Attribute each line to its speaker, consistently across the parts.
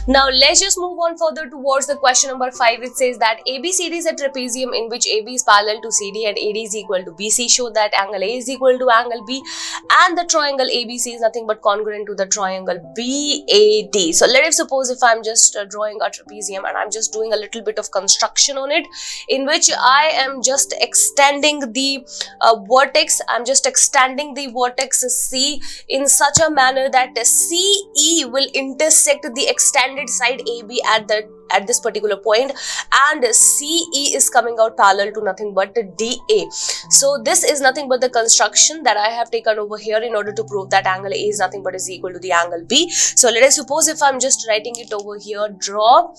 Speaker 1: Now let's just move on further towards the question number 5. It says that ABCD is a trapezium in which AB is parallel to CD and AD is equal to BC. Show that angle A is equal to angle B and the triangle ABC is nothing but congruent to the triangle BAD. So let's suppose if I'm just drawing a trapezium and I'm just doing a little bit of construction on it, in which I am just extending the vertex. I'm just extending the vertex C in such a manner that CE will intersect the extended side AB at this particular point, and CE is coming out parallel to nothing but DA. So this is nothing but the construction that I have taken over here in order to prove that angle A is nothing but is equal to the angle B. So let us suppose if I'm just writing it over here, draw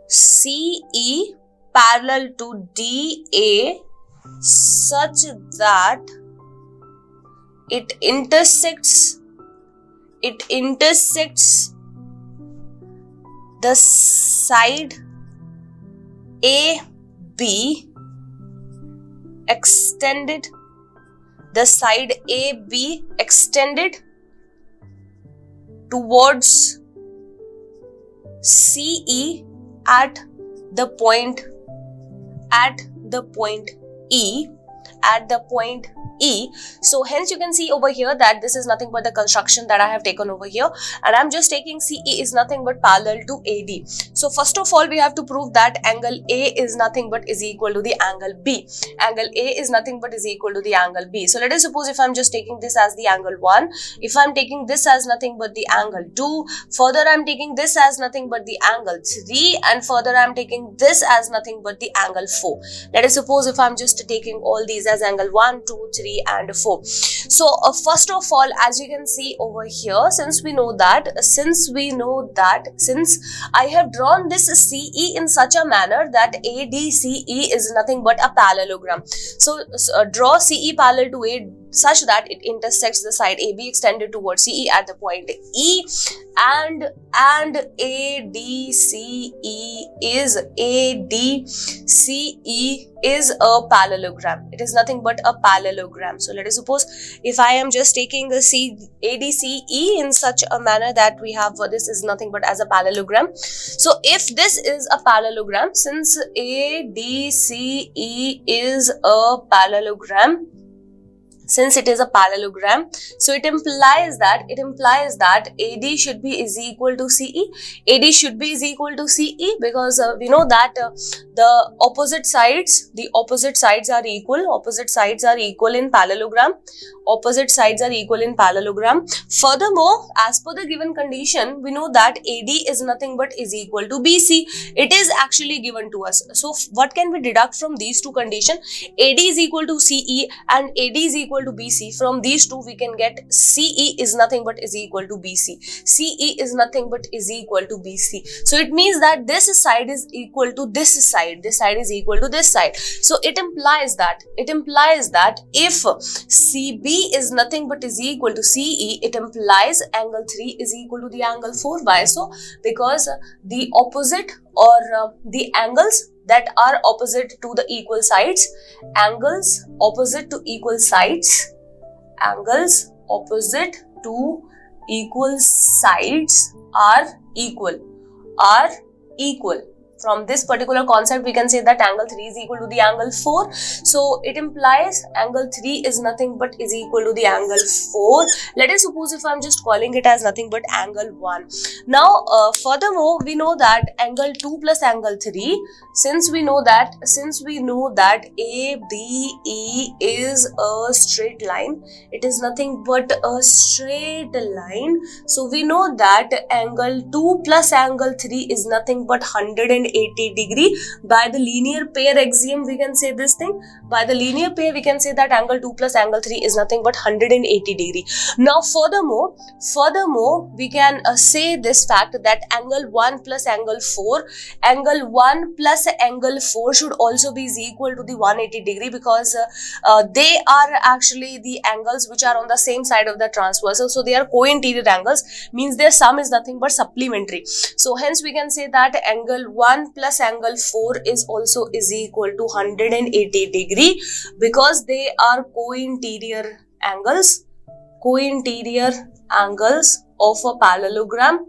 Speaker 1: CE parallel to DA such that it intersects the side AB extended towards CE at the point E. So hence you can see over here that this is nothing but the construction that I have taken over here, and I'm just taking CE is nothing but parallel to AD. So first of all we have to prove that angle A is nothing but is equal to the angle B. Angle A is nothing but is equal to the angle B. So let us suppose if I'm just taking this as the angle 1, if I'm taking this as nothing but the angle 2, further I'm taking this as nothing but the angle 3, and further I'm taking this as nothing but the angle 4. Let us suppose if I'm just taking all these as angle 1, 2, 3 and 4. So first of all, as you can see over here, since I have drawn this CE in such a manner that ADCE is nothing but a parallelogram. So draw CE parallel to A such that it intersects the side AB extended towards CE at the point E, and ADCE is a parallelogram. It is nothing but a parallelogram. So let us suppose if I am just taking the ADCE in such a manner that we have this is nothing but as a parallelogram. So if this is a parallelogram, since ADCE is a parallelogram, since it is a parallelogram, so it implies that AD should be is equal to CE. AD should be is equal to CE because we know that the opposite sides are equal. Opposite sides are equal in parallelogram. Furthermore, as per the given condition, we know that AD is nothing but is equal to BC. It is actually given to us. So what can we deduct from these two conditions? AD is equal to CE and AD is equal to BC. From these two we can get CE is nothing but is equal to BC. CE is nothing but is equal to BC. So it means that this side is equal to this side. This side is equal to this side. So it implies that if CB is nothing but is equal to CE, it implies angle 3 is equal to the angle 4. Why so? Because the opposite or the angles that are opposite to the equal sides, angles opposite to equal sides are equal. From this particular concept, we can say that angle 3 is equal to the angle 4. So it implies angle 3 is nothing but is equal to the angle 4. Let us suppose if I'm just calling it as nothing but angle 1. Now, furthermore, we know that angle 2 plus angle 3, since we know that ABE is a straight line, it is nothing but a straight line. So we know that angle 2 plus angle 3 is nothing but 180 degree. By the linear pair axiom, we can say this thing. By the linear pair, we can say that angle 2 plus angle 3 is nothing but 180 degree. Now, furthermore, we can say this fact that angle 1 plus angle 4 should also be equal to the 180 degree because they are actually the angles which are on the same side of the transversal. So they are co-interior angles, means their sum is nothing but supplementary. So hence we can say that angle 1 plus angle 4 is also is equal to 180 degree because they are co-interior angles of a parallelogram.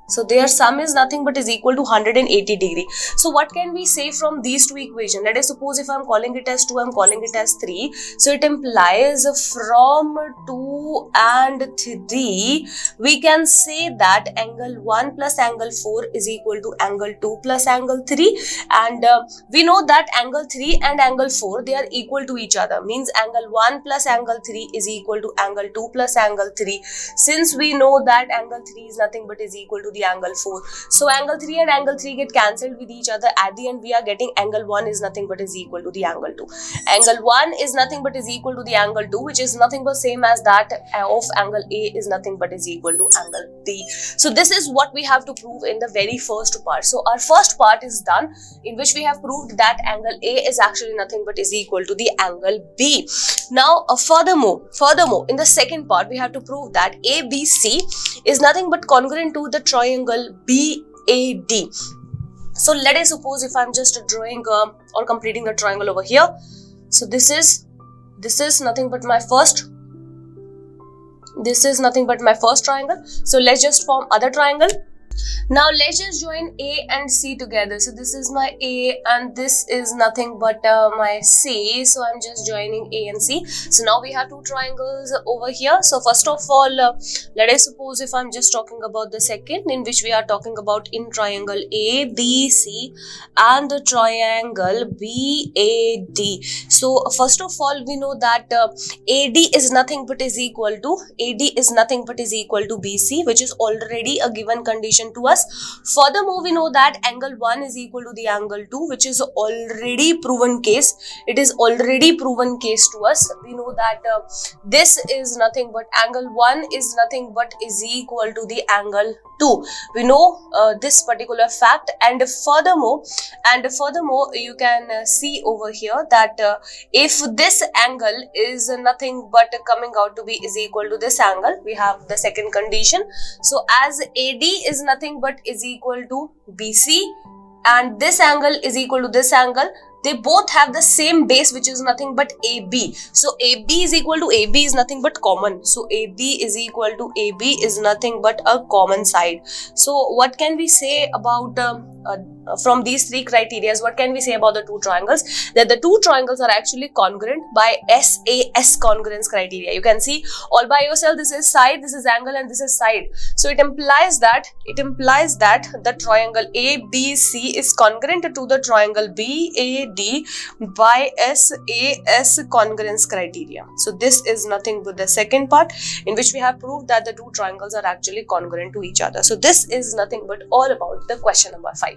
Speaker 1: So their sum is nothing but is equal to 180 degree. So what can we say from these two equations? Let us suppose if I am calling it as 2, I am calling it as 3. So it implies from 2 and 3, we can say that angle 1 plus angle 4 is equal to angle 2 plus angle 3. And we know that angle 3 and angle 4, they are equal to each other. Means angle 1 plus angle 3 is equal to angle 2 plus angle 3. Since we know that angle 3 is nothing but is equal to the angle 4. So angle 3 and angle 3 get cancelled with each other. At the end we are getting angle 1 is nothing but is equal to the angle 2. Angle 1 is nothing but is equal to the angle 2, which is nothing but same as that of angle A is nothing but is equal to angle B. So this is what we have to prove in the very first part. So our first part is done, in which we have proved that angle A is actually nothing but is equal to the angle B. Now furthermore, in the second part we have to prove that ABC is nothing but congruent to the triangle BAD. So let us suppose if I'm just drawing or completing the triangle over here. So this is nothing but my first. This is nothing but my first triangle. So let's just form other triangle. Now let's just join A and C together. So this is my A and this is nothing but my C. So I'm just joining A and C. So now we have two triangles over here. So first of all, let us suppose if I'm just talking about the second, in which we are talking about in triangle ABC and the triangle BAD. So first of all, we know that AD is nothing but is equal to BC, which is already a given condition to us. Furthermore, we know that angle 1 is equal to the angle 2, which is already proven case. It is already proven case to us. We know that this is nothing but angle 1 is nothing but is equal to the angle 2. We know this particular fact, and furthermore you can see over here that if this angle is nothing but coming out to be is equal to this angle, we have the second condition. So as AD is nothing but is equal to BC and this angle is equal to this angle, they both have the same base, which is nothing but AB. So AB is equal to AB is nothing but common. So AB is equal to AB is nothing but a common side. So what can we say about from these three criteria? What can we say about the two triangles? That the two triangles are actually congruent by SAS congruence criteria. You can see all by yourself, this is side, this is angle, and this is side. So it implies that the triangle ABC is congruent to the triangle BAD by SAS congruence criteria. So this is nothing but the second part, in which we have proved that the two triangles are actually congruent to each other. So this is nothing but all about the question number 5.